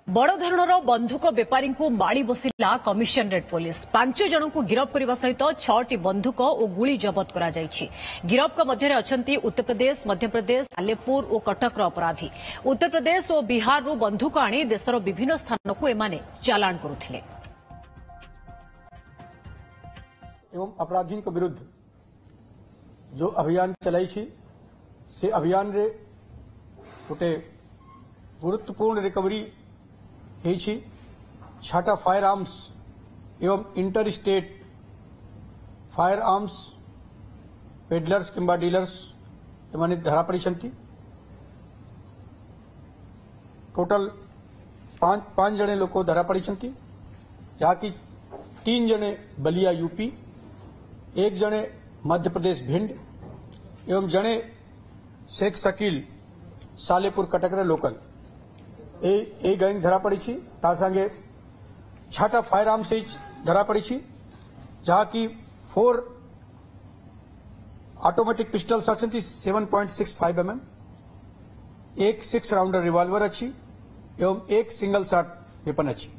बड़ धरणर बंधुक बेपारी को माड़ी बसिला कमिशनरेट पुलिस 5 जन को गिरफ करने सहित 6टी बंधुक और गुली जबत करा जायछि। गिरफ मध्य अछंती उत्तर प्रदेश, मध्यप्रदेश, सालेपुर और कटक अपराधी। उत्तर प्रदेश और बिहार रु बंधुक आनी देशर विभिन्न स्थान को एमाने चालाण करुथिले। एवं अपराधी के विरुद्ध जो अभियान चलाई से अभियान रे गोटे गुरुत्वपूर्ण रिकवरी छाटा फायर आर्म्स एवं interstate firearms peddlers किंबा डीलर्स एमाने धरा पड़ी। टोटल पांच जने लोग धरा पड़ी, जहाँकि 3 जने बलिया यूपी, 1 जने मध्य प्रदेश भिंड एवं जने Sheikh Shakeel Salepur Cuttack local a gang धरा पड़ी। संगे छाटा फायर आर्म से धरा पड़ी, जहाँ की 4 ऑटोमेटिक पिस्टल्स अच्छी 7.65 mm, 1 6 राउंडर रिवाल्वर अच्छी एवं 1 सिंगल शॉट वेपन अच्छी।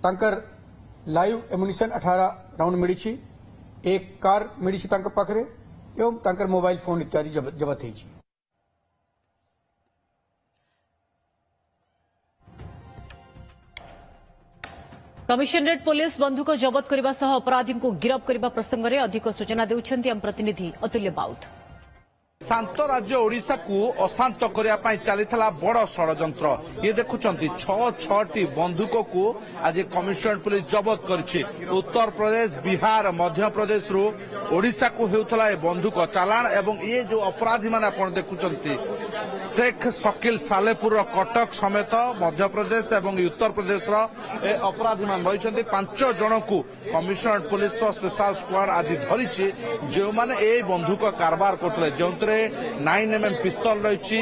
तांकर लाइव एमुनिशन 18 राउंड मिली, 1 कार मिली पाखे एवं तांकर मोबाइल फोन इत्यादि जबत है। कमिशनरेट पुलिस बंधुक जबत करने सह अपराधी को गिरफ करने प्रसंग में अधिक सूचना देउछन्ती आम प्रतिनिधि अतुल्य बाउत। शांत राज्य ओडिशा को अशांत करने चली बड़ षड्यंत्र। ये देखुंती 6टी बंधुक को आज कमिशनरेट पुलिस जबत करिछि। उत्तर प्रदेश, बिहार, मध्य प्रदेश रु ओडिशा को हेउथला ए बंधुक चालाण एवं ये जो अपराधी माने आपण देखुंती शेख शकील सालेपुर कटक समेत मध्य प्रदेश एवं उत्तर प्रदेश अपराधी मान रही 5 जन को कमिशनरेट पुलिस स्पेशल स्क्वाड आज धरी जो माने ए बंधुक कारबार करते जो 9 mm पिस्तल रही,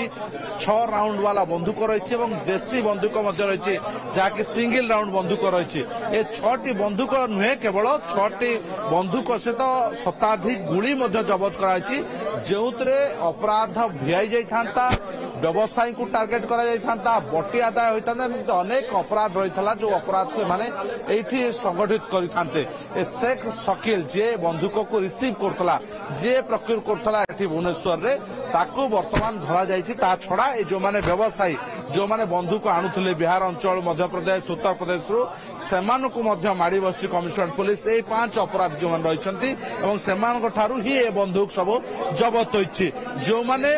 6 राउंड वाला बंधुक रही और देशी बंधुक रही जहाँकि सिंगल राउंड बंधुक रही। ये 6टी बंधुक नुहे केवल 6टी बंधुक सहित शताधिक गुली जबत कराई जो अपराध भिआई जाता, व्यवसायी को टार्गेट करा जाता, बटी आदाय होता, अनेक अपराध रही जो अपराध को माने एठी संगठित करते। शेख शकील जे बंधुक को रिसीव करथला, जे प्रक्रिया करथला एठी भुवनेश्वर रे, ताको वर्तमान धरा जायछि। ता छड़ा ए जो माने व्यवसायी जो माने बंधुक आणुथिले बिहार अंचल, मध्य प्रदेश, उत्तर प्रदेश रु सेमानकु मध्य माड़ी बसी कमिशनरेट पुलिस ए 5 अपराधी जो माने रहिसंती एवं सेमानक ठारू ही ए बंधुक सब जबत होइछि। जो माने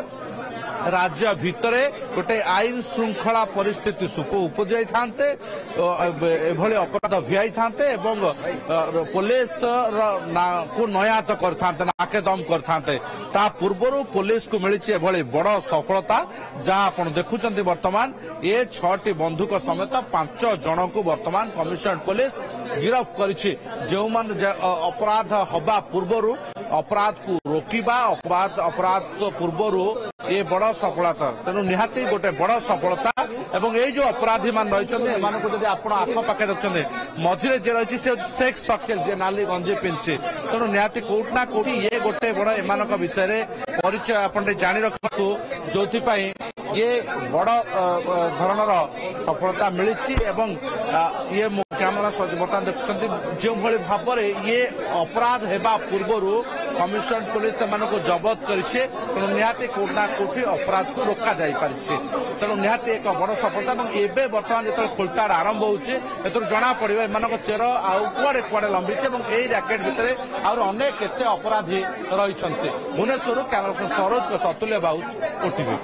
राज्य भितरे गोटे आईन श्रृंखला परिस्थिति उपजाई था अपराध भिआई था पुलिस को नयात करते नाकेदम करते। पूर्व पुलिस को मिली एभली बड़ सफलता जहाँ आप देखुं वर्तमान ये 6टी बंधुक समेत 5 जन को वर्तमान कमिशनरेट पुलिस गिरफ करिछि। जो मान अपराध हवा पूर्व अपराध को रोकवा अपराध पूर्व ये बड़ सफलता, तेणु निहाती गोटे बड़ सफलता। एवं ये जो अपराधी मान रही जब आप आखपाखे देखते मझे जे रही शेख शकील जे नाली गंजी पिंधि, तेणु निहाती कोउठ ना कोउठी ये गोटे बड़ एमान विषय में परिचय आप जाणी रखु जो ये बड़ धरणर सफलता मिली। ये कैमरा बर्तमान देखुं जो भाव में ये अपराध होगा पूर्व कमिशनरेट पुलिस को जबत करिछे, तेणु निहाती कोउठ ना कोउठी अपराध को रोका जाई पारिछे। तेणु निहाती एक बड़ सफलता। एवं बर्तमान जो खोलताड़ आरंभ होउछे जना पड़ो एम चेर आउ कुआड़े कुआड़े लंबीचे और यही रैकेट भितर आउर अनेक केते अपराधी रही। भुवनेश्वर कैमरा पर्सन सरोज अतुल्य बाउत, ओटीवी।